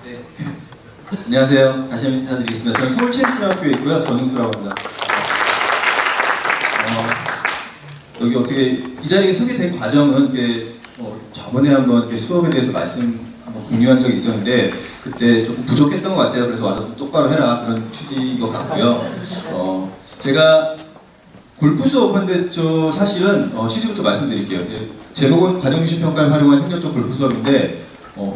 네. 안녕하세요. 다시 한번 인사드리겠습니다. 저는 서울체육중학교에 있고요. 전웅수라고 합니다. 여기 어떻게 이 자리에 서게 된 과정은 저번에 한번 이렇게 수업에 대해서 한번 공유한 적이 있었는데 그때 조금 부족했던 것 같아요. 그래서 와서 똑바로 해라 그런 취지인 것 같고요. 제가 골프 수업인데 저 사실은 취지부터 말씀드릴게요. 제목은 과정중심평가를 활용한 협력적 골프 수업인데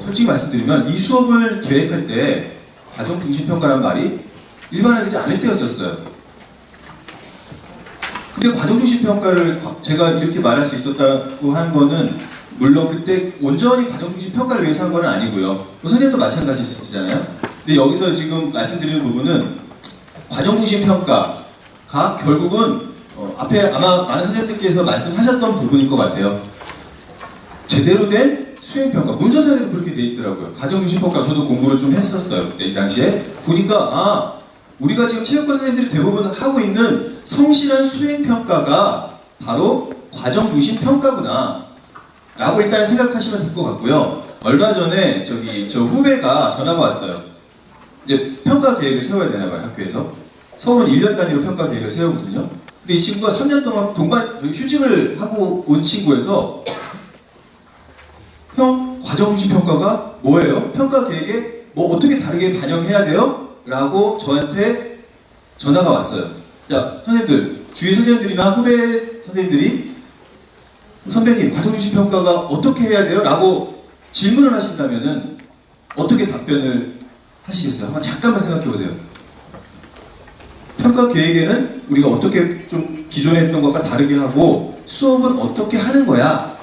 솔직히 말씀드리면 이 수업을 계획할 때 과정중심평가라는 말이 일반화되지 않을 때였었어요. 근데 과정중심평가를 제가 이렇게 말할 수 있었다고 하는 거는 물론 그때 온전히 과정중심평가를 위해서 한 건 아니고요. 선생님도 마찬가지시잖아요. 근데 여기서 지금 말씀드리는 부분은 과정중심평가가 결국은 앞에 아마 많은 선생님들께서 말씀하셨던 부분일 것 같아요. 제대로 된 수행평가, 문서상에도 그렇게 돼 있더라고요. 과정중심평가 저도 공부를 좀 했었어요. 그때 이 당시에 보니까 우리가 지금 체육과 선생님들이 대부분 하고 있는 성실한 수행평가가 바로 과정중심평가구나 라고 일단 생각하시면 될 것 같고요. 얼마 전에 저 후배가 전화가 왔어요. 이제 평가 계획을 세워야 되나 봐요, 학교에서. 서울은 1년 단위로 평가 계획을 세우거든요. 근데 이 친구가 3년 동안 휴직을 하고 온 친구여서 형, 과정중심평가가 뭐예요? 평가 계획에 뭐 어떻게 다르게 반영해야 돼요? 라고 저한테 전화가 왔어요. 자, 선생님들, 주위 선생님들이나 후배 선생님들이 선배님, 과정중심평가가 어떻게 해야 돼요? 라고 질문을 하신다면은 어떻게 답변을 하시겠어요? 한번 잠깐만 생각해 보세요. 평가 계획에는 우리가 어떻게 좀 기존에 했던 것과 다르게 하고 수업은 어떻게 하는 거야?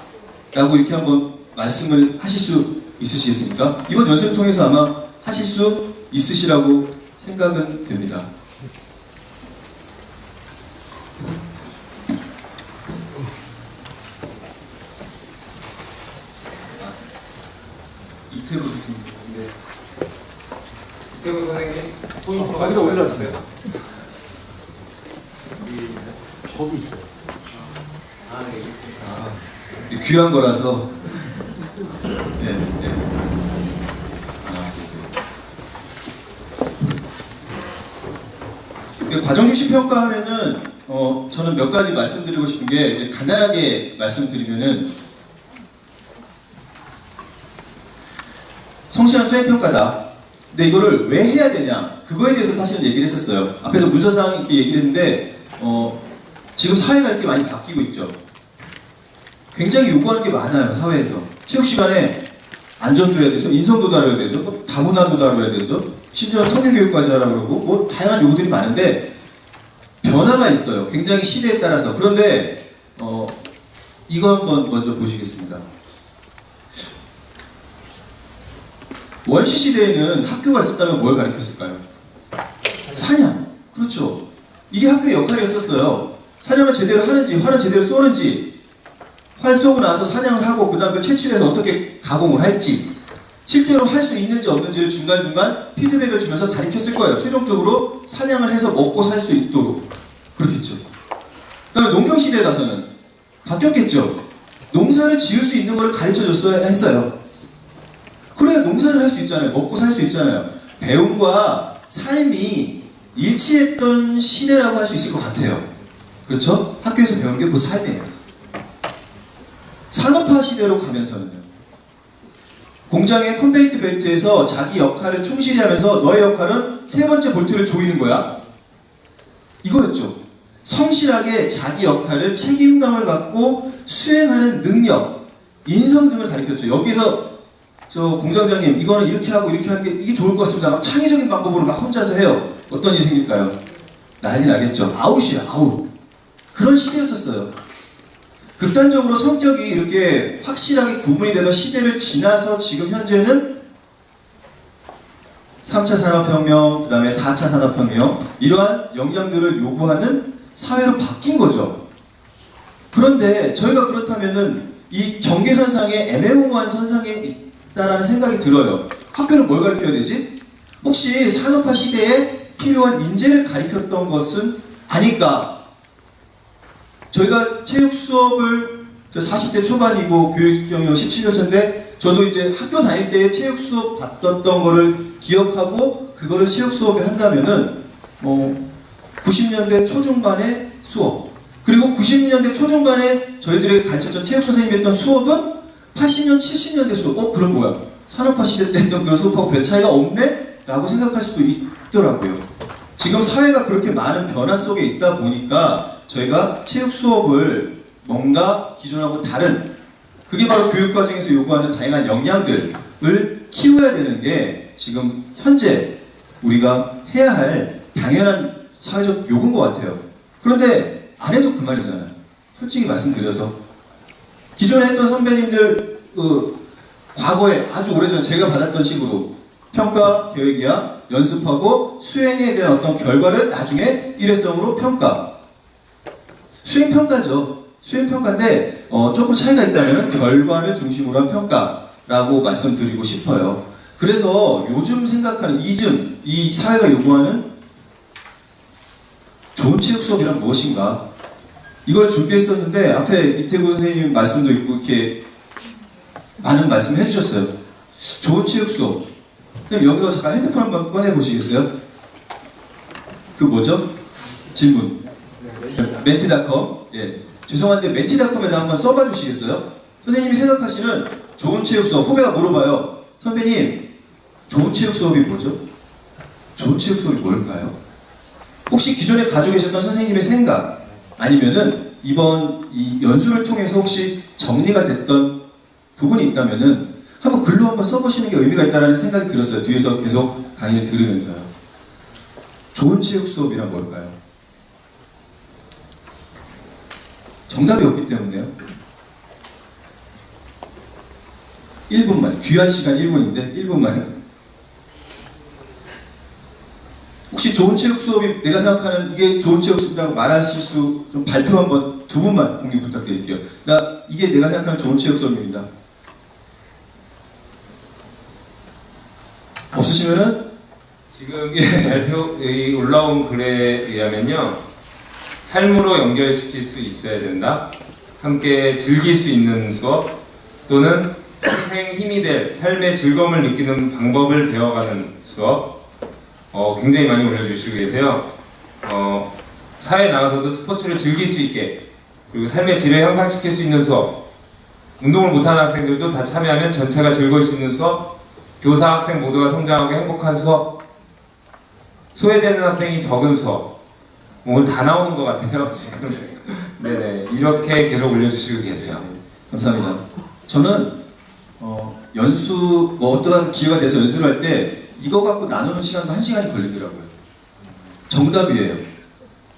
라고 이렇게 한번 말씀을 하실 수 있으시겠습니까? 이번 연습을 통해서 아마 하실 수 있으시라고 생각은 됩니다. 이태로 교수님. 이태로 선생님, 포인트가 어디다 올려주세요. 거기 있어요. 네, 알겠습니다. 귀한 거라서. 네. 과정중심평가 하면은 저는 몇 가지 말씀드리고 싶은 게 간단하게 말씀드리면은 성실한 수행평가다. 근데 이거를 왜 해야 되냐? 그거에 대해서 사실은 얘기를 했었어요. 앞에서 문서상 이렇게 얘기를 했는데 지금 사회가 이렇게 많이 바뀌고 있죠. 굉장히 요구하는 게 많아요, 사회에서. 체육 시간에 안전도 해야 되죠, 인성도 다뤄야 되죠, 다문화도 다뤄야 되죠, 심지어 통일교육까지 하라고 그러고, 뭐 다양한 요구들이 많은데 변화가 있어요. 굉장히 시대에 따라서. 그런데 이거 한번 먼저 보시겠습니다. 원시 시대에는 학교가 있었다면 뭘 가르쳤을까요? 사냥. 그렇죠. 이게 학교의 역할이었었어요. 사냥을 제대로 하는지, 활을 제대로 쏘는지, 활 쏘고 나서 사냥을 하고 그 다음 그 채취해서 어떻게 가공을 할지, 실제로 할 수 있는지 없는지를 중간중간 피드백을 주면서 가르쳤을 거예요. 최종적으로 사냥을 해서 먹고 살 수 있도록. 그렇겠죠. 그 다음에 농경시대에 가서는 바뀌었겠죠. 농사를 지을 수 있는 거를 가르쳐줬어야 했어요. 그래야 농사를 할 수 있잖아요. 먹고 살 수 있잖아요. 배움과 삶이 일치했던 시대라고 할 수 있을 것 같아요. 그렇죠? 학교에서 배운 게 그 삶이에요. 산업화 시대로 가면서는요. 공장의 컨베이트 벨트에서 자기 역할을 충실히 하면서 너의 역할은 세 번째 볼트를 조이는 거야. 이거였죠. 성실하게 자기 역할을 책임감을 갖고 수행하는 능력, 인성 등을 가르쳤죠. 여기서 저 공장장님 이거는 이렇게 하고 이렇게 하는 게 이게 좋을 것 같습니다. 막 창의적인 방법으로 막 혼자서 해요. 어떤 일이 생길까요? 난리 나겠죠. 아웃이야, 아웃. 그런 시대였었어요. 극단적으로 성격이 이렇게 확실하게 구분이 되던 시대를 지나서 지금 현재는 3차 산업혁명, 그 다음에 4차 산업혁명, 이러한 역량들을 요구하는 사회로 바뀐 거죠. 그런데 저희가 그렇다면은 이 경계선상에 애매모호한 선상에 있다라는 생각이 들어요. 학교는 뭘 가르쳐야 되지? 혹시 산업화 시대에 필요한 인재를 가르쳤던 것은 아닐까? 저희가 체육 수업을 40대 초반이고 교육 경력 17년 차인데 저도 이제 학교 다닐 때 체육 수업 받았던 거를 기억하고 그거를 체육 수업에 한다면은 90년대 초중반의 수업, 그리고 90년대 초중반에 저희들이 가르쳤던 체육 선생님이 했던 수업은 80년, 70년대 수업. 그럼 뭐야? 산업화 시대 때 했던 그런 수업하고 별 차이가 없네? 라고 생각할 수도 있더라고요. 지금 사회가 그렇게 많은 변화 속에 있다 보니까 저희가 체육 수업을 뭔가 기존하고 다른, 그게 바로 교육과정에서 요구하는 다양한 역량들을 키워야 되는 게 지금 현재 우리가 해야 할 당연한 사회적 요구인 것 같아요. 그런데 안 해도 그만이잖아요. 솔직히 말씀드려서 기존에 했던 선배님들 과거에 아주 오래전 제가 받았던 식으로 평가 계획이야 연습하고 수행에 대한 어떤 결과를 나중에 일회성으로 평가, 수행평가죠. 수행평가인데 조금 차이가 있다면 결과를 중심으로 한 평가라고 말씀드리고 싶어요. 그래서 요즘 생각하는 이 사회가 요구하는 좋은 체육 수업이란 무엇인가, 이걸 준비했었는데 앞에 이태구 선생님 말씀도 있고 이렇게 많은 말씀 해주셨어요. 좋은 체육 수업. 그럼 여기서 잠깐 핸드폰 한번 꺼내 보시겠어요? 그 뭐죠? 질문. 멘티닷컴. 예. 죄송한데 멘티닷컴에다 한번 써봐 주시겠어요? 선생님이 생각하시는 좋은 체육 수업. 후배가 물어봐요. 선배님, 좋은 체육 수업이 뭐죠? 좋은 체육 수업이 뭘까요? 혹시 기존에 가지고 계셨던 선생님의 생각, 아니면은 이번 이 연수를 통해서 혹시 정리가 됐던 부분이 있다면은 한번 글로 한번 써보시는 게 의미가 있다는 생각이 들었어요. 뒤에서 계속 강의를 들으면서요. 좋은 체육 수업이란 뭘까요? 정답이 없기 때문에요. 1분만, 귀한 시간 1분인데 1분만. 혹시 좋은 체육 수업이 내가 생각하는 이게 좋은 체육 수업이라고 말하실 수, 좀 발표 한번 두 분만 공유 부탁드릴게요. 이게 내가 생각하는 좋은 체육 수업입니다. 없으시면은 지금 발표에 올라온 글에 의하면요, 삶으로 연결시킬 수 있어야 된다, 함께 즐길 수 있는 수업, 또는 인생 힘이 될 삶의 즐거움을 느끼는 방법을 배워가는 수업, 굉장히 많이 올려주시고 계세요. 사회에 나가서도 스포츠를 즐길 수 있게, 그리고 삶의 질을 향상시킬 수 있는 수업, 운동을 못하는 학생들도 다 참여하면 전체가 즐거울 수 있는 수업, 교사, 학생 모두가 성장하고 행복한 수업, 소외되는 학생이 적은 수업. 오늘 다 나오는 것 같아요, 지금. 네네. 이렇게 계속 올려주시고 계세요. 감사합니다. 저는 연수, 어떠한 기회가 돼서 연수를 할 때 이거 갖고 나누는 시간도 1시간이 걸리더라고요. 정답이에요.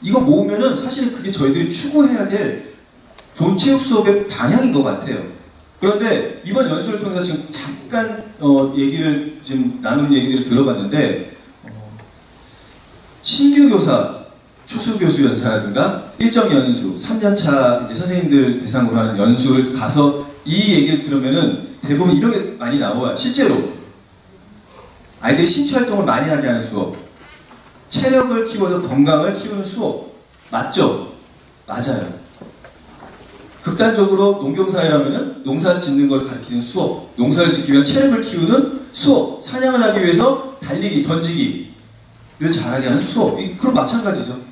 이거 모으면은 사실은 그게 저희들이 추구해야 될 좋은 체육 수업의 방향인 것 같아요. 그런데 이번 연수를 통해서 지금 잠깐 얘기를 지금 나누는 얘기들을 들어봤는데, 신규 교사, 추수 교수 연사라든가 일정 연수, 3년차 이제 선생님들 대상으로 하는 연수를 가서 이 얘기를 들으면은 대부분 이런 게 많이 나와요. 실제로 아이들이 신체 활동을 많이 하게 하는 수업, 체력을 키워서 건강을 키우는 수업, 맞죠? 맞아요. 극단적으로 농경사회라면은 농사 짓는 걸 가르치는 수업, 농사를 짓기 위한 체력을 키우는 수업, 사냥을 하기 위해서 달리기, 던지기를 잘하게 하는 수업, 그럼 마찬가지죠.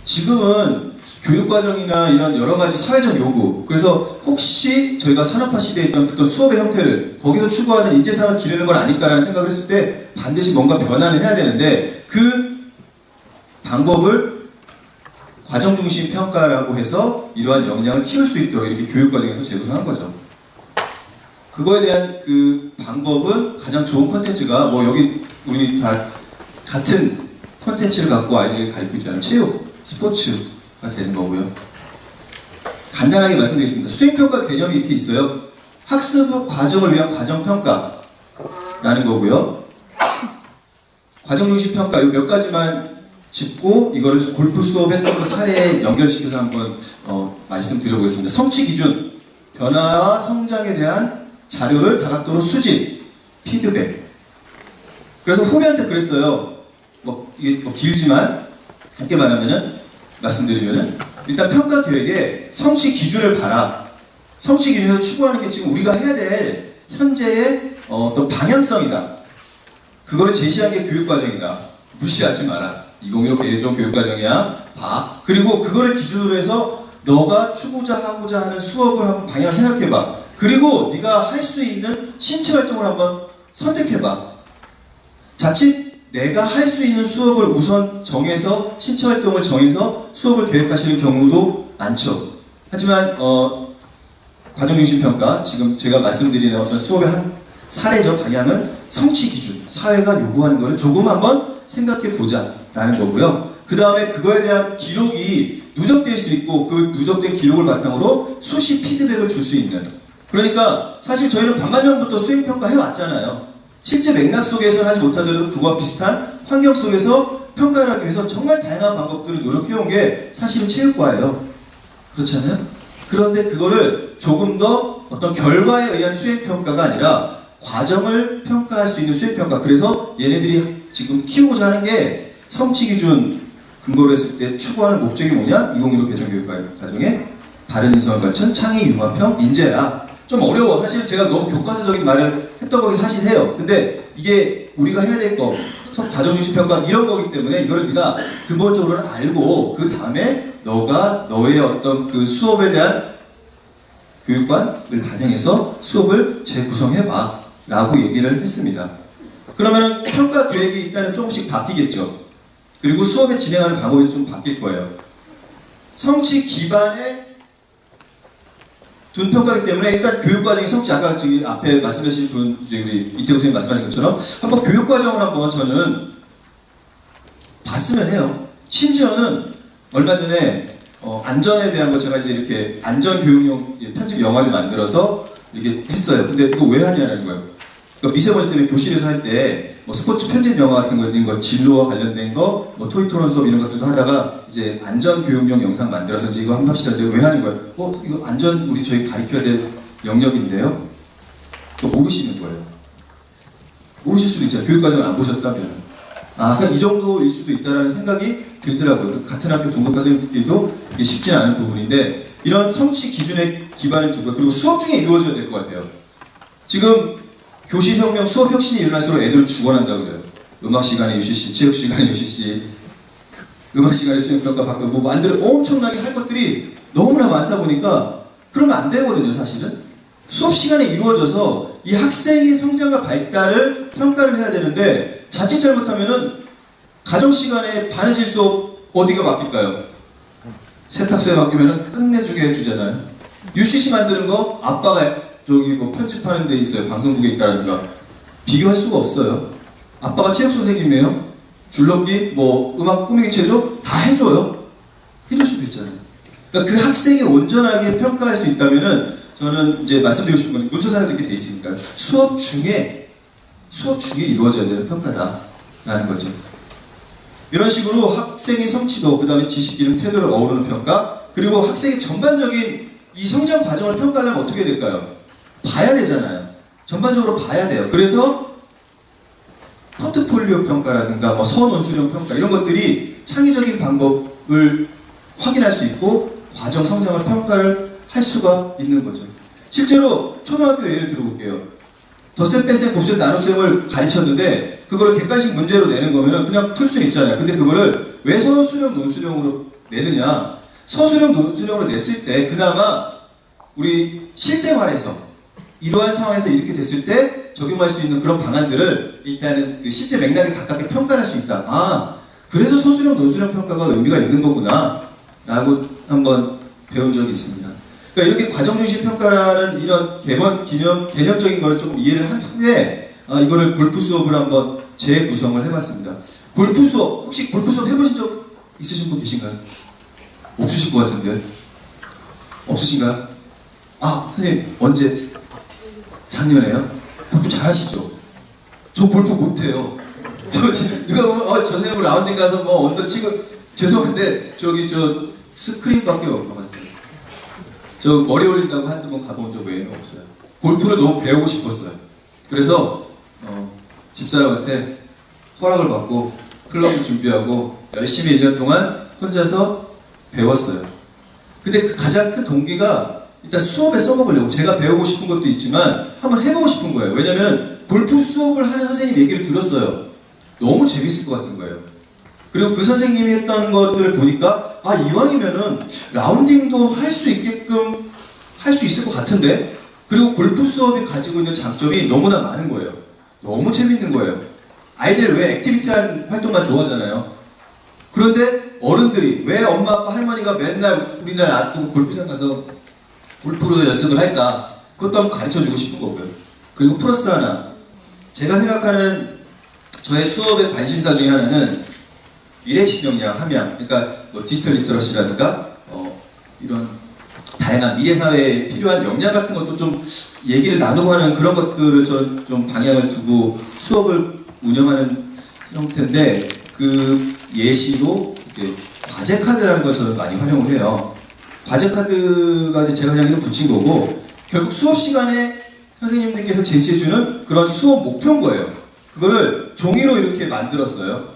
지금은 교육과정이나 이런 여러 가지 사회적 요구, 그래서 혹시 저희가 산업화 시대에 있던 그떤 수업의 형태를 거기서 추구하는 인재상을 기르는 건 아닐까라는 생각을 했을 때 반드시 뭔가 변화를 해야 되는데, 그 방법을 과정중심 평가라고 해서 이러한 역량을 키울 수 있도록 이렇게 교육과정에서 재구성한 거죠. 그거에 대한 그 방법은 가장 좋은 콘텐츠가 여기 우리 다 같은 콘텐츠를 갖고 아이들에게 가르치고 있잖아요. 체육, 스포츠가 되는 거고요. 간단하게 말씀드리겠습니다. 수행평가 개념이 이렇게 있어요. 학습 과정을 위한 과정평가라는 거고요. 과정중심 평가, 이 몇 가지만 짚고 이거를 골프 수업했던 그 사례에 연결시켜서 한번 말씀드려보겠습니다. 성취 기준, 변화와 성장에 대한 자료를 다각도로 수집, 피드백. 그래서 후배한테 그랬어요. 이게 길지만 짧게 말하면은, 말씀드리면은, 일단 평가 계획에 성취 기준을 봐라. 성취 기준에서 추구하는 게 지금 우리가 해야 될 현재의 어떤 방향성이다. 그거를 제시한 게 교육과정이다. 무시하지 마라. 2015 개정 교육과정이야. 봐. 그리고 그거를 기준으로 해서 너가 추구하고자 하는 수업을 한번 방향을 생각해봐. 그리고 네가 할 수 있는 신체 활동을 한번 선택해봐. 자칫 내가 할 수 있는 수업을 우선 정해서 신체 활동을 정해서 수업을 계획하시는 경우도 많죠. 하지만 과정중심 평가, 지금 제가 말씀드리는 어떤 수업의 한 사례적 방향은 성취 기준, 사회가 요구하는 것을 조금 한번 생각해 보자라는 거고요. 그 다음에 그거에 대한 기록이 누적될 수 있고 그 누적된 기록을 바탕으로 수시 피드백을 줄 수 있는. 그러니까 사실 저희는 반만년부터 수행평가 해왔잖아요. 실제 맥락 속에서는 하지 못하더라도 그와 비슷한 환경 속에서 평가를 하기 위해서 정말 다양한 방법들을 노력해온 게 사실은 체육과예요. 그렇지 않아요? 그런데 그거를 조금 더 어떤 결과에 의한 수행평가가 아니라 과정을 평가할 수 있는 수행평가. 그래서 얘네들이 지금 키우고자 하는 게 성취기준 근거로 했을 때 추구하는 목적이 뭐냐? 2015 개정교육과정의 바른 인성을 갖춘 창의 융합형 인재야. 좀 어려워. 사실 제가 너무 교과서적인 말을 했던 거기 사실 해요. 근데 이게 우리가 해야 될 거, 과정중심 평가 이런 거기 때문에 이거를 네가 근본적으로는 알고 그 다음에 너가 너의 어떤 그 수업에 대한 교육관을 반영해서 수업을 재구성해봐 라고 얘기를 했습니다. 그러면 평가 계획이 일단은 조금씩 바뀌겠죠. 그리고 수업에 진행하는 방법이 좀 바뀔 거예요. 성취 기반의 둔 평가이기 때문에 일단 교육과정의 성취, 아까 저기 앞에 말씀하신 분, 이제 우리 이태우 선생님 말씀하신 것처럼 한번 교육과정을 한번 저는 봤으면 해요. 심지어는 얼마 전에 안전에 대한 거 제가 이제 이렇게 안전교육용 편집 영화를 만들어서 이렇게 했어요. 근데 이거 왜 하냐는 거예요. 그러니까 미세먼지 때문에 교실에서 할 때 뭐 스포츠 편집 영화 같은 거 있는 거, 진로와 관련된 거, 뭐 토익 토론 수업 이런 것들도 하다가 이제 안전교육용 영상 만들어서 이제 이거 한번 합시다. 왜 하는 거예요? 이거 안전 우리 저희 가르쳐야 될 영역인데요. 그거 모르시는 거예요. 모르실 수도 있잖아요. 교육과정을 안 보셨다면. 그러니까 이 정도일 수도 있다는 생각이 들더라고요. 같은 학교 동급과 선생님들끼리도 이게 쉽지는 않은 부분인데 이런 성취 기준에 기반을 두고 그리고 수업 중에 이루어져야 될 것 같아요. 지금 교실혁명, 수업혁신이 일어날수록 애들은 죽어난다고 그래요. 음악 시간에 UCC, 체육 시간에 UCC, 음악 시간에 수행평가 받고 뭐 엄청나게 할 것들이 너무나 많다 보니까 그러면 안 되거든요, 사실은. 수업 시간에 이루어져서 이 학생의 성장과 발달을 평가를 해야 되는데 자칫 잘못하면은 가정 시간에 바느질 수업 어디가 맡길까요? 세탁소에 맡기면은 끝내주게 해주잖아요. UCC 만드는 거 아빠가 저기 뭐 편집하는 데 있어요. 방송국에 있다라든가. 비교할 수가 없어요. 아빠가 체육 선생님이에요. 줄넘기, 뭐 음악 꾸미기 체조 다 해줘요. 해줄 수도 있잖아요. 그러니까 그 학생이 온전하게 평가할 수 있다면은 저는 이제 말씀드리고 싶은 건 문서상에도 이렇게 돼 있으니까 수업 중에 이루어져야 되는 평가다라는 거죠. 이런 식으로 학생의 성취도, 그 다음에 지식, 기능, 태도를 어우르는 평가, 그리고 학생의 전반적인 이 성장 과정을 평가하려면 어떻게 될까요? 봐야 되잖아요. 전반적으로 봐야 돼요. 그래서 포트폴리오 평가라든가 뭐 선원수령 평가 이런 것들이 창의적인 방법을 확인할 수 있고 과정 성장을 평가를 할 수가 있는 거죠. 실제로 초등학교 예를 들어볼게요. 덧셈, 뺄셈, 곱셈, 나눗셈을 가르쳤는데 그거를 객관식 문제로 내는 거면 그냥 풀 수는 있잖아요. 근데 그거를 왜 서수령, 논수령으로 내느냐? 서수령, 논수령으로 냈을 때 그나마 우리 실생활에서 이러한 상황에서 이렇게 됐을 때 적용할 수 있는 그런 방안들을 일단은 그 실제 맥락에 가깝게 평가할 수 있다. 그래서 서술형, 논술형 평가가 의미가 있는 거구나 라고 한번 배운 적이 있습니다. 그러니까 이렇게 과정중심 평가라는 이런 개념적인 거를 조금 이해를 한 후에 이거를 골프 수업을 한번 재구성을 해봤습니다. 골프 수업, 혹시 골프 수업 해보신 적 있으신 분 계신가요? 없으실 것 같은데. 없으신가요? 선생님 언제? 작년에요? 골프 잘하시죠? 저 골프 못해요. 누가 보면 저 선생님 라운딩 가서 뭐 언더 치고 죄송한데 저 스크린밖에 못 가봤어요. 저 머리 올린다고 한두 번 가본 적 외에는 없어요. 골프를 너무 배우고 싶었어요. 그래서 집사람한테 허락을 받고 클럽을 준비하고 열심히 1년 동안 혼자서 배웠어요. 근데 그 가장 큰 동기가 일단 수업에 써먹으려고 제가 배우고 싶은 것도 있지만 한번 해보고 싶은 거예요. 왜냐면 골프 수업을 하는 선생님 얘기를 들었어요. 너무 재밌을 것 같은 거예요. 그리고 그 선생님이 했던 것들을 보니까 아 이왕이면은 라운딩도 할 수 있게끔 할 수 있을 것 같은데 그리고 골프 수업이 가지고 있는 장점이 너무나 많은 거예요. 너무 재밌는 거예요. 아이들 왜 액티비티한 활동만 좋아하잖아요. 그런데 어른들이 왜 엄마 아빠 할머니가 맨날 우리날 놔두고 골프장 가서 골프로 연습을 할까? 그것도 한번 가르쳐주고 싶은 거고요. 그리고 플러스 하나 제가 생각하는 저의 수업의 관심사 중에 하나는 미래식 역량, 함양 그러니까 뭐 디지털 리터러시라든가 이런 다양한 미래 사회에 필요한 역량 같은 것도 좀 얘기를 나누고 하는 그런 것들을 저는 좀 방향을 두고 수업을 운영하는 형태인데 그 예시로 이렇게 과제 카드라는 걸 저는 많이 활용을 해요. 과제 카드가 이제 제가 그냥 이름 붙인 거고 결국 수업 시간에 선생님들께서 제시해주는 그런 수업 목표인 거예요. 그거를 종이로 이렇게 만들었어요.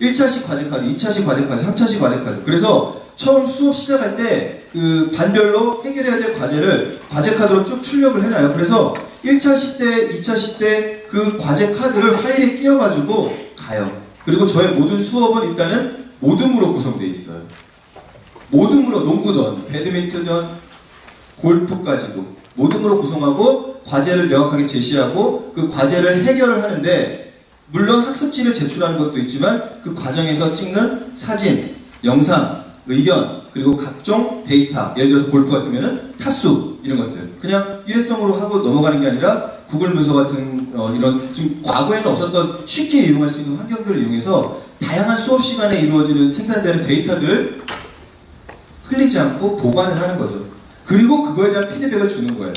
1차식 과제 카드, 2차식 과제 카드, 3차식 과제 카드. 그래서 처음 수업 시작할 때 그 반별로 해결해야 될 과제를 과제 카드로 쭉 출력을 해놔요. 그래서 1차식 때, 2차식 때 그 과제 카드를 파일에 끼워가지고 가요. 그리고 저의 모든 수업은 일단은 모둠으로 구성되어 있어요. 모둠으로 농구든, 배드민턴든, 골프까지도 모둠으로 구성하고 과제를 명확하게 제시하고 그 과제를 해결을 하는데 물론 학습지를 제출하는 것도 있지만 그 과정에서 찍는 사진, 영상, 의견 그리고 각종 데이터 예를 들어서 골프 같으면은 타수 이런 것들 그냥 일회성으로 하고 넘어가는 게 아니라 구글 문서 같은 이런 지금 과거에는 없었던 쉽게 이용할 수 있는 환경들을 이용해서 다양한 수업 시간에 이루어지는 생산되는 데이터들을 흘리지 않고 보관을 하는 거죠. 그리고 그거에 대한 피드백을 주는 거예요.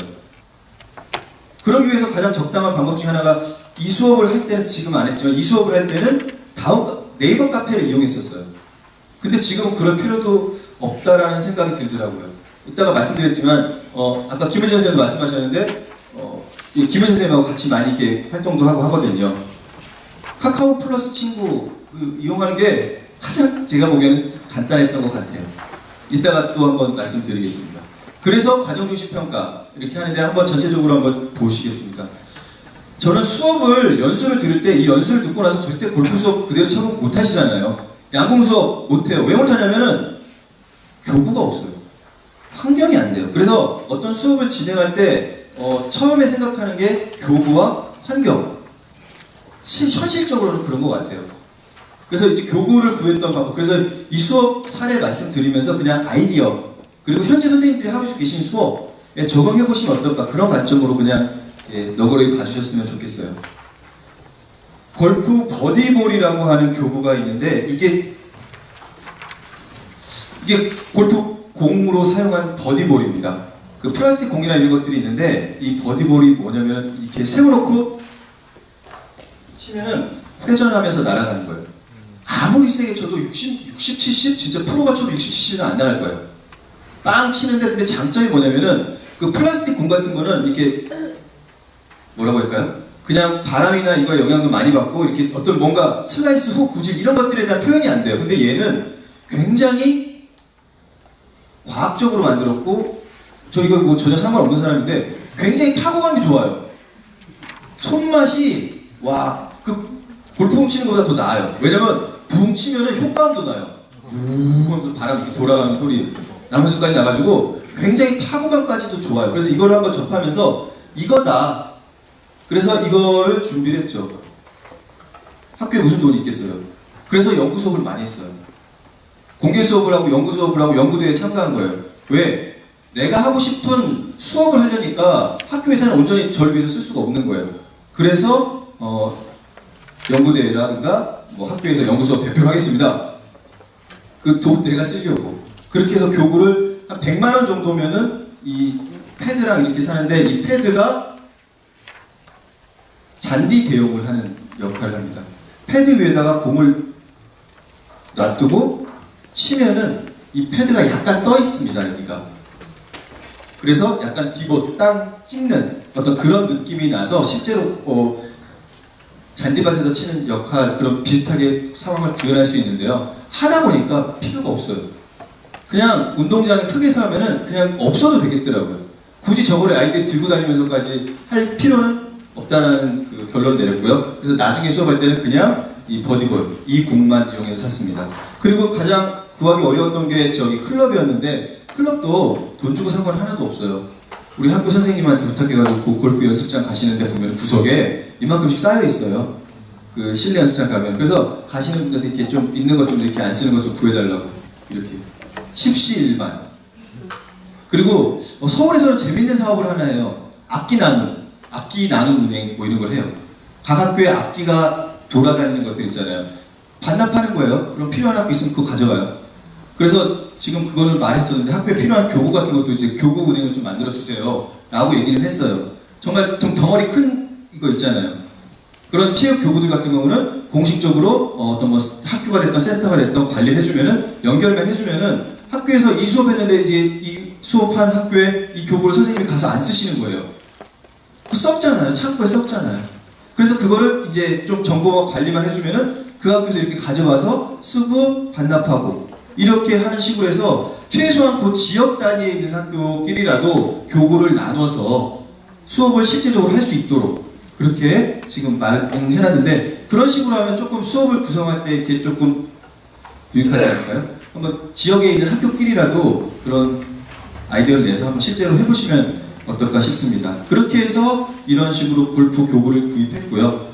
그러기 위해서 가장 적당한 방법 중에 하나가 이 수업을 할 때는 지금 안 했지만 이 수업을 할 때는 네이버 카페를 이용했었어요. 근데 지금 그럴 필요도 없다라는 생각이 들더라고요. 이따가 말씀드렸지만 아까 김은진 선생님도 말씀하셨는데 김은진 선생님하고 같이 많이 이렇게 활동도 하고 하거든요. 카카오 플러스 친구 이용하는 게 가장 제가 보기에는 간단했던 것 같아요. 이따가 또 한번 말씀드리겠습니다. 그래서 과정중심 평가 이렇게 하는데 한번 전체적으로 한번 보시겠습니까? 저는 수업을 연수를 들을 때 이 연수를 듣고 나서 절대 골프 수업 그대로 적응 못 하시잖아요. 양궁 수업 못 해요. 왜 못 하냐면은 교구가 없어요. 환경이 안 돼요. 그래서 어떤 수업을 진행할 때 처음에 생각하는 게 교구와 환경. 현실적으로는 그런 것 같아요. 그래서 이제 교구를 구했던 방법. 그래서 이 수업 사례 말씀드리면서 그냥 아이디어 그리고 현재 선생님들이 하고 계신 수업에 적용해 보시면 어떨까 그런 관점으로 그냥 너그러이 봐주셨으면 좋겠어요. 골프 버디볼이라고 하는 교구가 있는데 이게 골프 공으로 사용한 버디볼입니다. 그 플라스틱 공이나 이런 것들이 있는데 이 버디볼이 뭐냐면 이렇게 세워놓고 치면은 회전하면서 날아가는 거예요. 아무리 세게 쳐도 60, 70 진짜 프로가 쳐도 60, 70은 안 나갈 거예요. 빵 치는데 근데 장점이 뭐냐면은 그 플라스틱 공 같은 거는 이렇게 뭐라고 할까요? 그냥 바람이나 이거 영향도 많이 받고 이렇게 어떤 뭔가 슬라이스 훅 구질 이런 것들에 대한 표현이 안 돼요. 근데 얘는 굉장히 과학적으로 만들었고 저 이거 뭐 전혀 상관없는 사람인데 굉장히 타고감이 좋아요. 손맛이 와 그 골프공 치는 것보다 더 나아요. 왜냐면 붕 치면은 효과음도 나요. 우 하면서 바람 이렇게 돌아가는 소리 나머지까지 나가지고 굉장히 타고감까지도 좋아요. 그래서 이거를 한번 접하면서 이거다. 그래서 이거를 준비를 했죠. 학교에 무슨 돈이 있겠어요. 그래서 연구 수업을 많이 했어요. 공개 수업을 하고 연구 수업을 하고 연구대회에 참가한 거예요. 왜? 내가 하고 싶은 수업을 하려니까 학교에서는 온전히 저를 위해서 쓸 수가 없는 거예요. 그래서 연구대회라든가 뭐 학교에서 연구 수업 대표를 하겠습니다. 그 돈 내가 쓰려고. 그렇게 해서 교구를 한 100만 원 정도면은 이 패드랑 이렇게 사는데 이 패드가 잔디 대용을 하는 역할을 합니다. 패드 위에다가 공을 놔두고 치면은 이 패드가 약간 떠 있습니다, 여기가. 그래서 약간 디봇, 땅 찍는 어떤 그런 느낌이 나서 실제로 잔디밭에서 치는 역할, 그런 비슷하게 상황을 구현할 수 있는데요. 하다 보니까 필요가 없어요. 그냥 운동장에 크게 하면은 그냥 없어도 되겠더라고요. 굳이 저거를 아이들이 들고 다니면서까지 할 필요는 없다는 그 결론을 내렸고요. 그래서 나중에 수업할 때는 그냥 이 버디볼, 이 공만 이용해서 샀습니다. 그리고 가장 구하기 어려웠던 게 저기 클럽이었는데, 클럽도 돈 주고 산 건 하나도 없어요. 우리 학교 선생님한테 부탁해가지고 골프 연습장 가시는데 보면 구석에 이만큼씩 쌓여 있어요. 그 실내 연습장 가면. 그래서 가시는 분들한테 이렇게 좀 있는 것 좀 이렇게 안 쓰는 것 좀 구해달라고. 이렇게. 십시일반. 그리고 서울에서는 재밌는 사업을 하나 해요. 악기 나눔 운행 뭐 이런 걸 해요. 각 학교에 악기가 돌아다니는 것들 있잖아요. 반납하는 거예요. 그럼 필요한 학교 있으면 그거 가져가요. 그래서 지금 그거는 말했었는데 학교에 필요한 교구 같은 것도 이제 교구 은행을 좀 만들어 주세요 라고 얘기를 했어요. 정말 덩어리 큰 이거 있잖아요. 그런 체육 교구들 같은 경우는 공식적으로 어떤 뭐 학교가 됐던 센터가 됐던 관리를 해주면은 연결만 해주면은 학교에서 이 수업했는데 이제 이 수업한 학교에 이 교구를 선생님이 가서 안 쓰시는 거예요. 썩잖아요. 창고에 썩잖아요. 그래서 그거를 이제 좀 정보와 관리만 해주면은 그 학교에서 이렇게 가져와서 쓰고 반납하고 이렇게 하는 식으로 해서 최소한 그 지역 단위에 있는 학교끼리라도 교구를 나눠서 수업을 실제적으로 할 수 있도록 그렇게 지금 해놨는데, 그런 식으로 하면 조금 수업을 구성할 때 이렇게 조금 유익하지 않을까요? 한번 지역에 있는 학교끼리라도 그런 아이디어를 내서 한번 실제로 해보시면 어떨까 싶습니다. 그렇게 해서 이런 식으로 골프 교구를 구입했고요.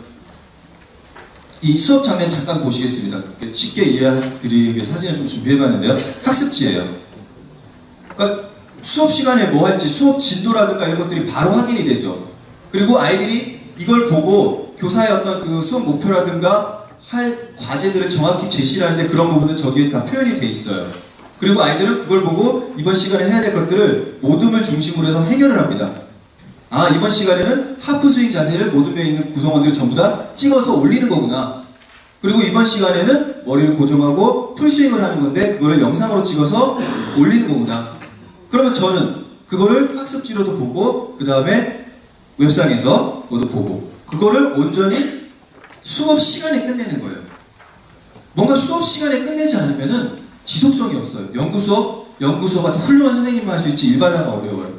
이 수업 장면 잠깐 보시겠습니다. 쉽게 이해드리기 위해서 사진을 좀 준비해봤는데요. 학습지예요. 그러니까 수업 시간에 뭐 할지 수업 진도라든가 이런 것들이 바로 확인이 되죠. 그리고 아이들이 이걸 보고 교사의 어떤 그 수업 목표라든가 할 과제들을 정확히 제시를 하는데 그런 부분은 저기에 다 표현이 돼 있어요. 그리고 아이들은 그걸 보고 이번 시간에 해야 될 것들을 모둠을 중심으로 해서 해결을 합니다. 아, 이번 시간에는 하프 스윙 자세를 모둠에 있는 구성원들이 전부 다 찍어서 올리는 거구나. 그리고 이번 시간에는 머리를 고정하고 풀스윙을 하는 건데 그거를 영상으로 찍어서 올리는 거구나. 그러면 저는 그거를 학습지로도 보고 그 다음에 웹상에서 그것도 보고 그거를 온전히 수업 시간에 끝내는 거예요. 뭔가 수업 시간에 끝내지 않으면은 지속성이 없어요. 연구수업 아주 훌륭한 선생님만 할 수 있지 일반화가 어려워요.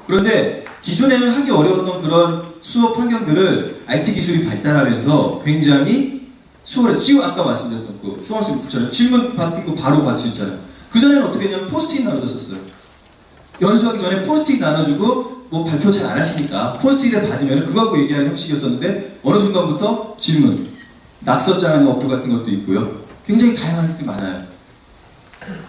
그런데 기존에는 하기 어려웠던 그런 수업 환경들을 IT 기술이 발달하면서 굉장히 수월해. 지금 아까 말씀드렸던 그 형학생 붙잖아요. 질문 받은 거 바로 받을 수 있잖아요. 그전에는 어떻게 했냐면 포스트잇 나눠줬었어요. 연수하기 전에 포스트잇 나눠주고 뭐 발표 잘 안 하시니까 포스트잇에 받으면 그거 갖고 얘기하는 형식이었었는데 어느 순간부터 질문, 낙서장하는 어플 같은 것도 있고요. 굉장히 다양한 것들이 많아요.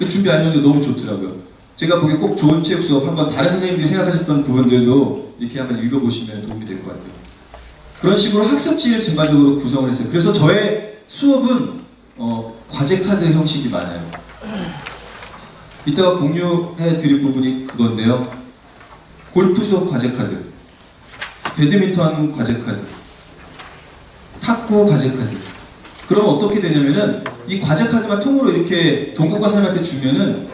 준비 안 했는데 너무 좋더라고요. 제가 보기에 꼭 좋은 체육 수업 한번 다른 선생님들이 생각하셨던 부분들도 이렇게 한번 읽어보시면 도움이 될 것 같아요. 그런 식으로 학습지를 전반적으로 구성을 했어요. 그래서 저의 수업은 과제 카드 형식이 많아요. 이따가 공유해 드릴 부분이 그건데요. 골프 수업 과제 카드, 배드민턴 과제 카드, 탁구 과제 카드. 그럼 어떻게 되냐면은 이 과제 카드만 통으로 이렇게 동급과 선생님한테 주면은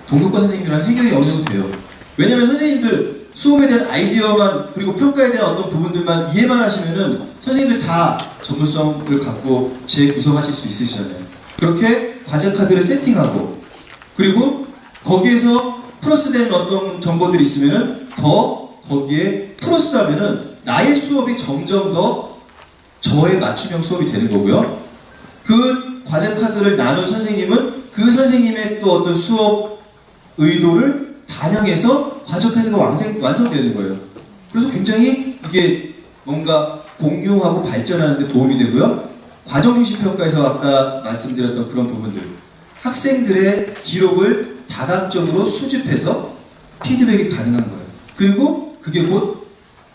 동급과 선생님이랑 해결이 어느 정도 돼요. 왜냐면 선생님들 수업에 대한 아이디어만 그리고 평가에 대한 어떤 부분들만 이해만 하시면은 선생님들 다 전문성을 갖고 재구성하실 수 있으시잖아요. 그렇게 과제 카드를 세팅하고 그리고 거기에서 플러스된 어떤 정보들이 있으면은 더 거기에 플러스하면은 나의 수업이 점점 더 저에 맞춤형 수업이 되는 거고요. 그 과제 카드를 나눈 선생님은 그 선생님의 또 어떤 수업 의도를 반영해서 과제 카드가 완성되는 거예요. 그래서 굉장히 이게 뭔가 공유하고 발전하는 데 도움이 되고요. 과정중심 평가에서 아까 말씀드렸던 그런 부분들, 학생들의 기록을 다각적으로 수집해서 피드백이 가능한 거예요. 그리고 그게 곧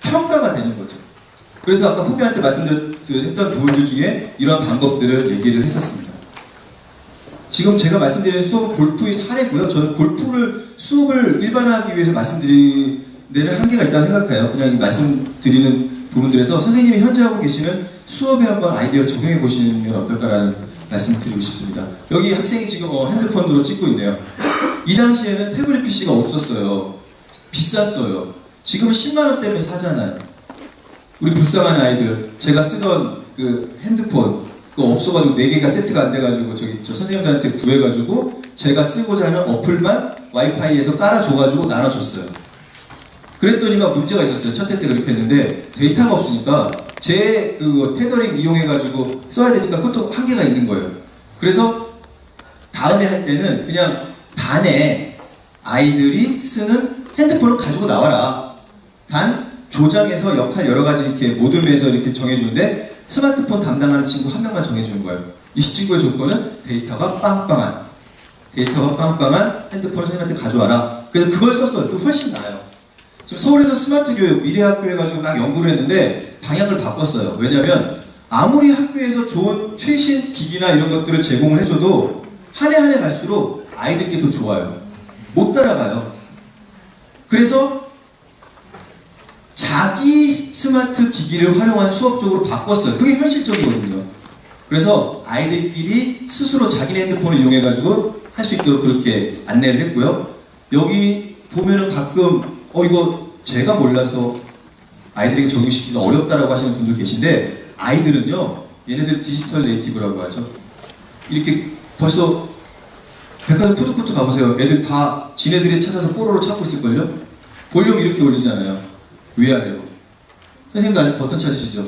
평가가 되는 거죠. 그래서 아까 후배한테 말씀드렸던 부분들 중에 이러한 방법들을 얘기를 했었습니다. 지금 제가 말씀드리는 수업은 골프의 사례고요. 저는 수업을 일반화하기 위해서 말씀드리는 데는 한계가 있다고 생각해요. 그냥 말씀드리는 부분들에서 선생님이 현재 하고 계시는 수업에 한번 아이디어를 적용해 보시면 어떨까라는 말씀을 드리고 싶습니다. 여기 학생이 지금 핸드폰으로 찍고 있네요. 이 당시에는 태블릿 PC가 없었어요. 비쌌어요. 지금은 10만원대면 사잖아요. 우리 불쌍한 아이들, 제가 쓰던 그 핸드폰, 그거 없어가지고 4개가 세트가 안 돼가지고 저 선생님들한테 구해가지고 제가 쓰고자 하는 어플만 와이파이에서 깔아줘가지고 나눠줬어요. 그랬더니만 문제가 있었어요. 첫 해 때 그렇게 했는데 데이터가 없으니까 제 그 테더링 이용해가지고 써야 되니까 그것도 한계가 있는 거예요. 그래서 다음에 할 때는 그냥 단에 아이들이 쓰는 핸드폰을 가지고 나와라. 단 조장해서 역할 여러 가지 이렇게 모둠에서 이렇게 정해주는데 스마트폰 담당하는 친구 한 명만 정해주는 거예요. 이 친구의 조건은 데이터가 빵빵한 핸드폰을 선생님한테 가져와라. 그래서 그걸 썼어요. 그거 훨씬 나아요. 지금 서울에서 스마트 교육, 미래학교 해가지고 막 연구를 했는데 방향을 바꿨어요. 왜냐면 아무리 학교에서 좋은 최신 기기나 이런 것들을 제공을 해줘도 한 해 한 해 갈수록 아이들께 더 좋아요. 못 따라가요. 그래서 자기 스마트 기기를 활용한 수업 쪽으로 바꿨어요. 그게 현실적이거든요. 그래서 아이들끼리 스스로 자기네 핸드폰을 이용해가지고 할 수 있도록 그렇게 안내를 했고요. 여기 보면은 가끔 이거 제가 몰라서 아이들에게 적용시키기가 어렵다라고 하시는 분들 계신데 아이들은요 얘네들 디지털 네이티브라고 하죠. 이렇게 벌써 백화점 푸드코트 가보세요. 애들 다 지네들이 찾아서 뽀로로 찾고 있을걸요? 볼륨 이렇게 올리잖아요. 위아래로. 선생님도 아직 버튼 찾으시죠?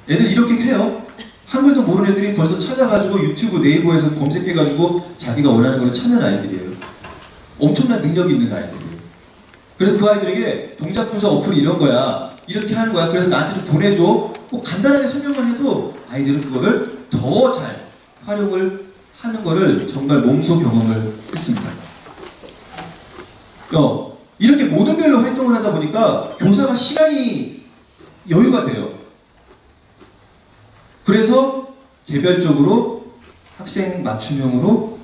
애들 이렇게 해요. 한글도 모르는 애들이 벌써 찾아가지고 유튜브 네이버에서 검색해가지고 자기가 원하는 걸 찾는 아이들이에요. 엄청난 능력이 있는 아이들이에요. 그래서 그 아이들에게 동작 분석 어플이 이런 거야. 이렇게 하는 거야. 그래서 나한테 좀 보내줘. 꼭 간단하게 설명만 해도 아이들은 그거를 더 잘 활용을 하는 거를 정말 몸소 경험을 했습니다. 이렇게 모든별로 활동을 하다 보니까 교사가 시간이 여유가 돼요. 그래서 개별적으로 학생 맞춤형으로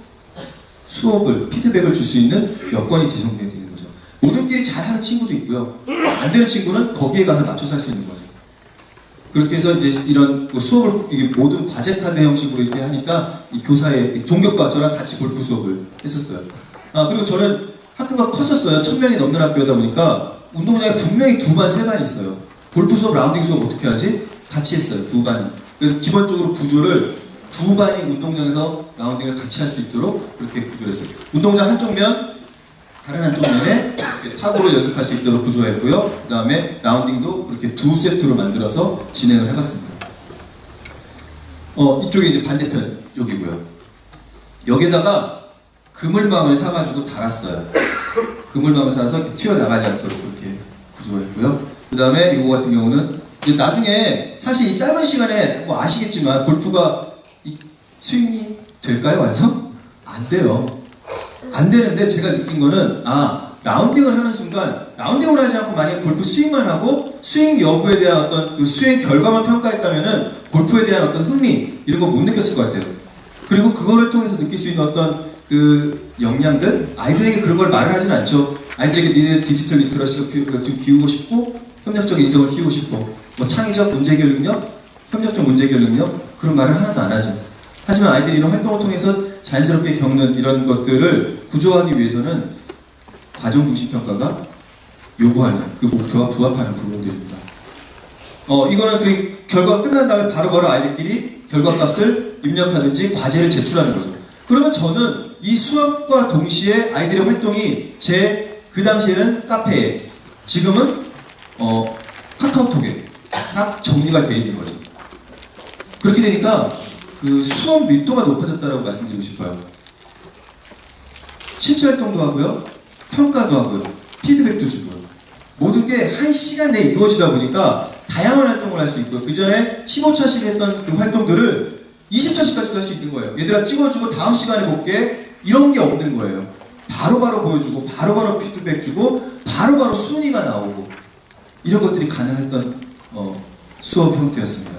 수업을, 피드백을 줄 수 있는 여건이 제공되는 거죠. 모든끼리 잘하는 친구도 있고요. 안 되는 친구는 거기에 가서 맞춰서 할 수 있는 거죠. 그렇게 해서 이제 이런 수업을 이게 모든 과제 카드 형식으로 이렇게 하니까 이 교사의 동격과 저랑 같이 골프 수업을 했었어요. 그리고 저는 학교가 컸었어요. 1000명이 넘는 학교다 보니까 운동장에 분명히 2반, 3반이 있어요. 골프 수업, 라운딩 수업 어떻게 하지? 같이 했어요. 2반이. 그래서 기본적으로 구조를 2반이 운동장에서 라운딩을 같이 할 수 있도록 그렇게 구조를 했어요. 운동장 한쪽 면, 다른 한쪽 면에 타구로 연습할 수 있도록 구조했고요. 그 다음에 라운딩도 그렇게 2세트로 만들어서 진행을 해봤습니다. 이쪽이 이제 반대편 쪽이고요. 여기에다가 그물망을 사가지고 달았어요. 그물망을 사서 이렇게 튀어나가지 않도록 그렇게 구조했고요. 그 다음에 이거 같은 경우는 이제 나중에 사실 이 짧은 시간에 뭐 아시겠지만 골프가 스윙이 될까요? 완성? 안 돼요. 안 되는데 제가 느낀 거는 라운딩을 하는 순간 라운딩을 하지 않고 만약에 골프 스윙만 하고 스윙 여부에 대한 어떤 그 스윙 결과만 평가했다면은 골프에 대한 어떤 흥미 이런 거 못 느꼈을 것 같아요. 그리고 그거를 통해서 느낄 수 있는 어떤 그 역량들 아이들에게 그런 걸 말을 하진 않죠. 아이들에게 니네 디지털 리터러시가 좀 키우고 싶고 협력적 인성을 키우고 싶고 뭐 창의적 문제해결 능력, 협력적 문제해결 능력 그런 말을 하나도 안 하죠. 하지만 아이들이 이런 활동을 통해서 자연스럽게 겪는 이런 것들을 구조하기 위해서는 과정 중심 평가가 요구하는 그 목표와 부합하는 부분들입니다. 이거는 그 결과가 끝난 다음에 바로바로 아이들끼리 결과값을 입력하든지 과제를 제출하는 거죠. 그러면 저는 이 수업과 동시에 아이들의 활동이 그 당시에는 카페에, 지금은 카카오톡에 딱 정리가 되어 있는 거죠. 그렇게 되니까 그 수업 밀도가 높아졌다고 말씀드리고 싶어요. 신체 활동도 하고요, 평가도 하고요, 피드백도 주고요. 모든 게 1시간 내에 이루어지다 보니까 다양한 활동을 할 수 있고요. 그 전에 15차씩 했던 그 활동들을 20차씩까지도 할 수 있는 거예요. 얘들아 찍어주고 다음 시간에 볼게. 이런 게 없는 거예요. 바로바로 보여주고 바로바로 피드백 주고 바로바로 순위가 나오고 이런 것들이 가능했던 수업 형태였습니다.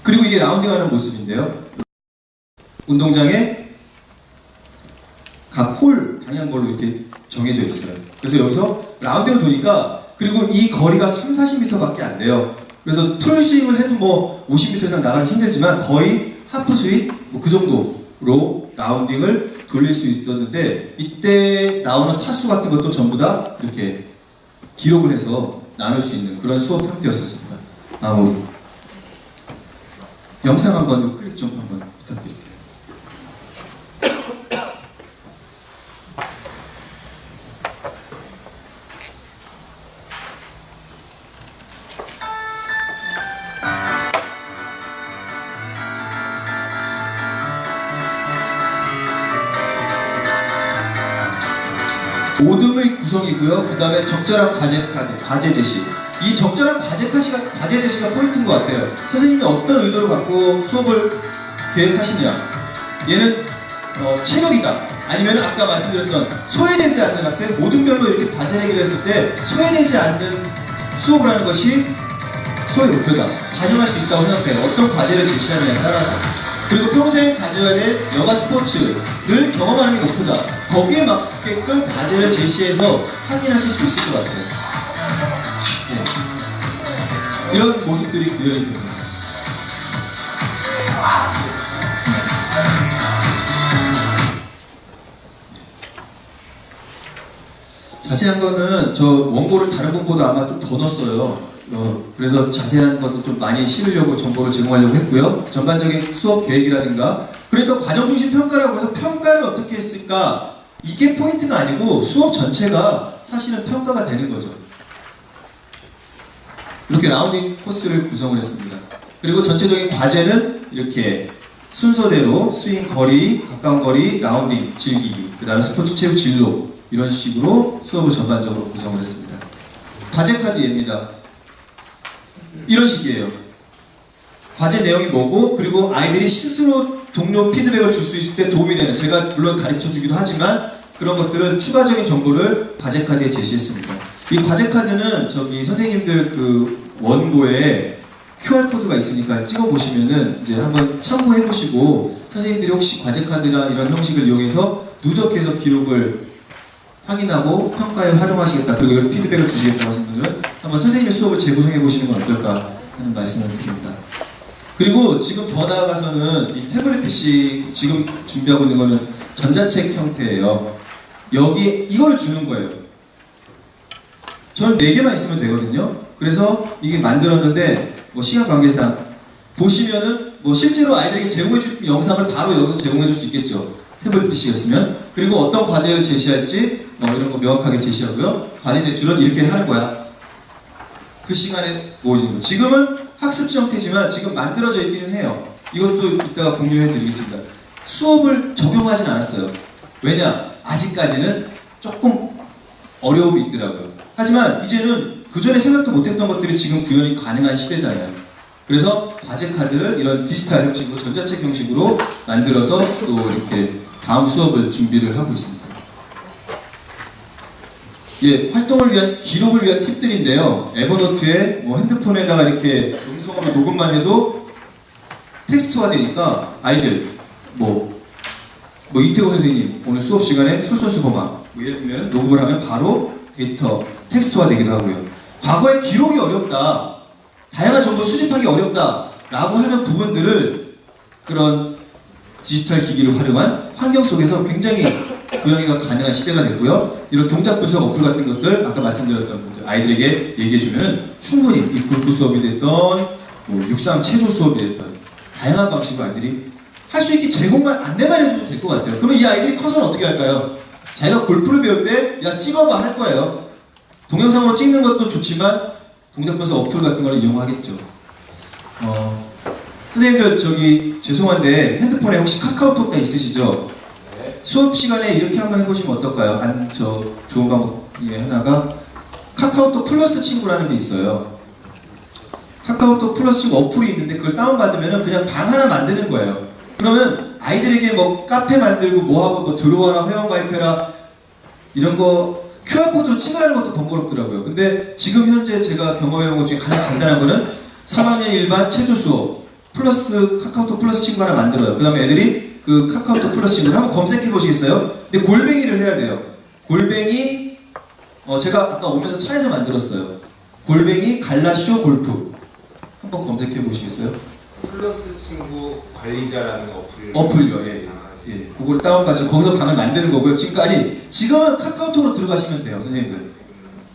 그리고 이게 라운딩하는 모습인데요. 운동장에 각 홀 방향별로 이렇게 정해져 있어요. 그래서 여기서 라운딩을 도니까 그리고 이 거리가 30-40m 밖에 안 돼요. 그래서 풀 스윙을 해도 뭐 50m 이상 나가기 힘들지만 거의 하프 스윙 뭐 그 정도로 라운딩을 돌릴 수 있었는데 이때 나오는 타수 같은 것도 전부 다 이렇게 기록을 해서 나눌 수 있는 그런 수업 형태였었습니다. 마무리. 영상 한번 클릭 좀 한번 부탁드릴게요. 오등의 구성이고요. 그 다음에 적절한 과제 제시. 이 적절한 과제 제시가 포인트인 것 같아요. 선생님이 어떤 의도를 갖고 수업을 계획하시냐. 얘는 체력이다. 아니면 아까 말씀드렸던 소외되지 않는 학생, 모든 별로 이렇게 과제 내기를 했을 때 소외되지 않는 수업을 하는 것이 수업의 목표다. 가정할 수 있다고 생각해요. 어떤 과제를 제시하느냐에 따라서. 그리고 평생 가져야 될 여가 스포츠를 경험하는 게 목표다. 거기에 맞게끔 과제를 제시해서 확인하실 수 있을 것 같아요. 예. 이런 모습들이 구현이 됩니다. 자세한 거는 저 원고를 다른 분보다 아마 좀 더 넣었어요. 그래서 자세한 것도 좀 많이 실으려고 정보를 제공하려고 했고요. 전반적인 수업 계획이라든가, 그러니까 과정 중심 평가라고 해서 평가를 어떻게 했을까, 이게 포인트가 아니고 수업 전체가 사실은 평가가 되는 거죠. 이렇게 라운딩 코스를 구성을 했습니다. 그리고 전체적인 과제는 이렇게 순서대로 스윙 거리, 가까운 거리, 라운딩, 즐기기, 그 다음에 스포츠 체육 진로, 이런 식으로 수업을 전반적으로 구성을 했습니다. 과제 카드 예입니다. 이런 식이에요. 과제 내용이 뭐고, 그리고 아이들이 스스로 동료 피드백을 줄 수 있을 때 도움이 되는, 제가 물론 가르쳐 주기도 하지만 그런 것들은 추가적인 정보를 과제 카드에 제시했습니다. 이 과제 카드는 저기 선생님들 그 원고에 QR코드가 있으니까 찍어보시면은 이제 한번 참고해 보시고, 선생님들이 혹시 과제 카드나 이런 형식을 이용해서 누적해서 기록을 확인하고 평가에 활용하시겠다, 그리고 이걸 피드백을 주시겠다고 하신 분들은 한번 선생님의 수업을 재구성해 보시는 건 어떨까 하는 말씀을 드립니다. 그리고 지금 더 나아가서는 이 태블릿 PC 지금 준비하고 있는 거는 전자책 형태예요. 여기 이걸 주는 거예요. 저는 4개만 있으면 되거든요. 그래서 이게 만들었는데 뭐 시간 관계상 보시면은 뭐 실제로 아이들에게 제공해 줄 영상을 바로 여기서 제공해 줄 수 있겠죠. 태블릿 PC였으면. 그리고 어떤 과제를 제시할지 이런 거 명확하게 제시하고요. 과제 제출은 이렇게 하는 거야. 그 시간에 모으진 거. 지금은 학습지 형태지만 지금 만들어져 있기는 해요. 이것도 이따가 공유해 드리겠습니다. 수업을 적용하진 않았어요. 왜냐? 아직까지는 조금 어려움이 있더라고요. 하지만 이제는 그 전에 생각도 못했던 것들이 지금 구현이 가능한 시대잖아요. 그래서 과제 카드를 이런 디지털 형식으로, 전자책 형식으로 만들어서 또 이렇게 다음 수업을 준비를 하고 있습니다. 예, 활동을 위한, 기록을 위한 팁들인데요. 에버노트에 뭐 핸드폰에다가 이렇게 음성으로 녹음만 해도 텍스트화 되니까 아이들, 뭐 이태호 선생님 오늘 수업 시간에 솔선수범학, 예를 들면 녹음을 하면 바로 데이터 텍스트화 되기도 하고요. 과거에 기록이 어렵다, 다양한 정보 수집하기 어렵다 라고 하는 부분들을 그런 디지털 기기를 활용한 환경 속에서 굉장히 구현이가 가능한 시대가 됐고요. 이런 동작 분석 어플 같은 것들, 아까 말씀드렸던 것들 아이들에게 얘기해주면 충분히 이 골프 수업이 됐던 뭐 육상 체조 수업이 됐던 다양한 방식으로 아이들이 할 수 있게 제공만, 안내만 해줘도 될 것 같아요. 그러면 이 아이들이 커서는 어떻게 할까요? 자기가 골프를 배울 때 야 찍어봐 할 거예요. 동영상으로 찍는 것도 좋지만 동작 분석 어플 같은 거를 이용하겠죠. 선생님들 저기 죄송한데 핸드폰에 혹시 카카오톡 다 있으시죠? 네. 수업 시간에 이렇게 한번 해보시면 어떨까요? 좋은 방법 중에 하나가 카카오톡 플러스 친구라는 게 있어요. 카카오톡 플러스 친구 어플이 있는데 그걸 다운받으면 그냥 방 하나 만드는 거예요. 그러면 아이들에게 뭐 카페 만들고 뭐하고 뭐 들어와라, 회원가입해라 이런 거 QR코드로 찍으라는 것도 번거롭더라고요. 근데 지금 현재 제가 경험해본 것 중에 가장 간단한 거는 3학년 일반 체조 수업 플러스 카카오톡 플러스 친구 하나 만들어요. 그 다음에 애들이 그 카카오톡 플러스 친구를 한번 검색해 보시겠어요? 근데 골뱅이를 해야 돼요. 골뱅이, 제가 아까 오면서 차에서 만들었어요. 골뱅이 갈라쇼 골프. 한번 검색해 보시겠어요? 플러스 친구 관리자라는 어플요, 예. 예. 그걸 다운받아서 거기서 방을 만드는 거고요. 지금은 카카오톡으로 들어가시면 돼요, 선생님들.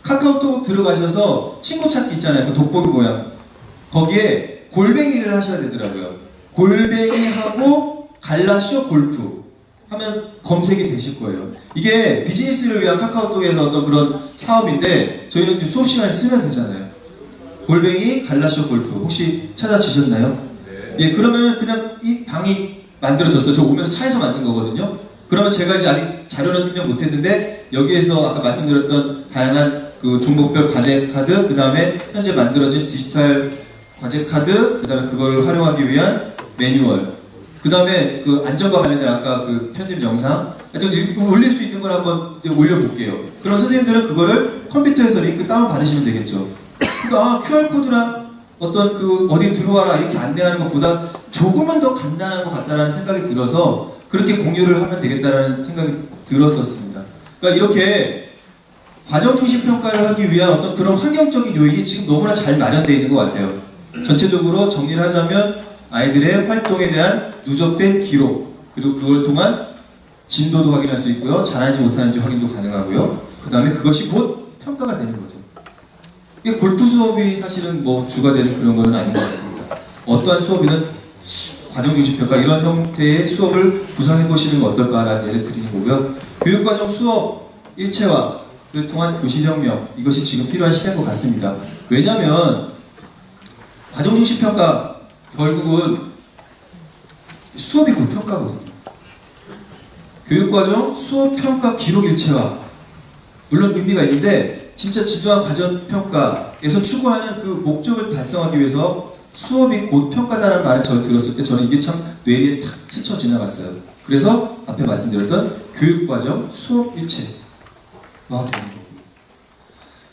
카카오톡 들어가셔서 친구 찾기 있잖아요. 그 돋보기 모양. 거기에 골뱅이를 하셔야 되더라고요. 골뱅이하고 갈라쇼 골프 하면 검색이 되실 거예요. 이게 비즈니스를 위한 카카오톡에서 어떤 그런 사업인데 저희는 이제 수업 시간에 쓰면 되잖아요. 골뱅이 갈라쇼 골프 혹시 찾아주셨나요? 네. 예, 그러면 그냥 이 방이 만들어졌어요. 저 오면서 차에서 만든 거거든요. 그러면 제가 이제 아직 자료는 입력 못했는데 여기에서 아까 말씀드렸던 다양한 그 종목별 과제 카드, 그 다음에 현재 만들어진 디지털 과제 카드, 그 다음에 그걸 활용하기 위한 매뉴얼, 그 다음에 그 안전과 관련된 아까 그 편집 영상, 하여튼 올릴 수 있는 걸 한번 올려볼게요. 그럼 선생님들은 그거를 컴퓨터에서 링크 다운 받으시면 되겠죠. 그러니까 QR코드나 어떤 그 어디 들어와라 이렇게 안내하는 것보다 조금은 더 간단한 것 같다라는 생각이 들어서 그렇게 공유를 하면 되겠다라는 생각이 들었었습니다. 그러니까 이렇게 과정 중심 평가를 하기 위한 어떤 그런 환경적인 요인이 지금 너무나 잘 마련되어 있는 것 같아요. 전체적으로 정리를 하자면 아이들의 활동에 대한 누적된 기록, 그리고 그걸 통한 진도도 확인할 수 있고요. 잘하는지 못하는지 확인도 가능하고요. 그 다음에 그것이 곧 평가가 되는 거죠. 이게 골프 수업이 사실은 뭐 주가 되는 그런 거는 아닌 것 같습니다. 어떠한 수업이든 과정 중심 평가 이런 형태의 수업을 구성해 보시는 건 어떨까라는 예를 드리는 거고요. 교육과정 수업 일체화를 통한 교실혁명, 이것이 지금 필요한 시대인 것 같습니다. 왜냐하면 과정 중심 평가 결국은 수업이 곧 평가거든요. 교육과정 수업 평가 기록 일체화, 물론 의미가 있는데 진짜 진정한 과정 평가에서 추구하는 그 목적을 달성하기 위해서 수업이 곧 평가다라는 말을 저는 들었을 때 저는 이게 참 뇌리에 탁 스쳐 지나갔어요. 그래서 앞에 말씀드렸던 교육과정 수업 일체화 되는 거고요.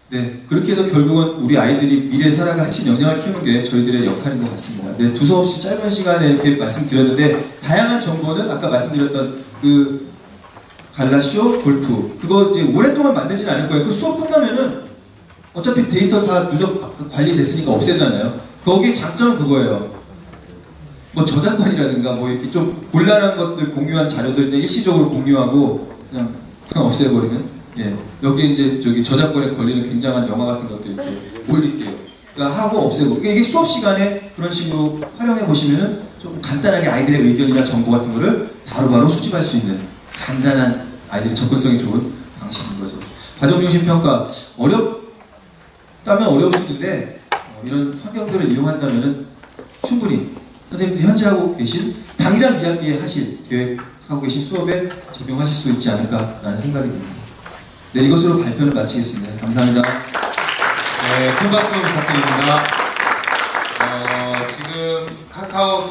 네, 그렇게 해서 결국은 우리 아이들이 미래 살아갈 핵심 역량을 키우는 게 저희들의 역할인 것 같습니다. 네, 두서없이 짧은 시간에 이렇게 말씀드렸는데 다양한 정보는 아까 말씀드렸던 그 갈라쇼 골프 그거 이제 오랫동안 만들진 않을 거예요. 그 수업 끝나면은 어차피 데이터 다 누적 관리됐으니까 없애잖아요. 거기에 장점은 그거예요. 뭐 저작권이라든가 뭐 이렇게 좀 곤란한 것들 공유한 자료들 그냥 일시적으로 공유하고 그냥 없애버리는. 예, 여기 이제 저기 저작권에 걸리는 굉장한 영화 같은 것도 이렇게 올릴게요. 그러니까 하고 없애고 이게 수업 시간에 그런 식으로 활용해 보시면은 좀 간단하게 아이들의 의견이나 정보 같은 거를 바로바로 수집할 수 있는 간단한 아이들의 접근성이 좋은 방식인 거죠. 과정 중심 평가 어렵다면 어려울 수 있는데 이런 환경들을 이용한다면은 충분히 선생님들이 현재 하고 계신 당장 2학기에 하실 계획하고 계신 수업에 적용하실 수 있지 않을까라는 생각이 듭니다. 네, 이것으로 발표를 마치겠습니다. 감사합니다. 네, 큰 박수 부탁드립니다. 지금 카카오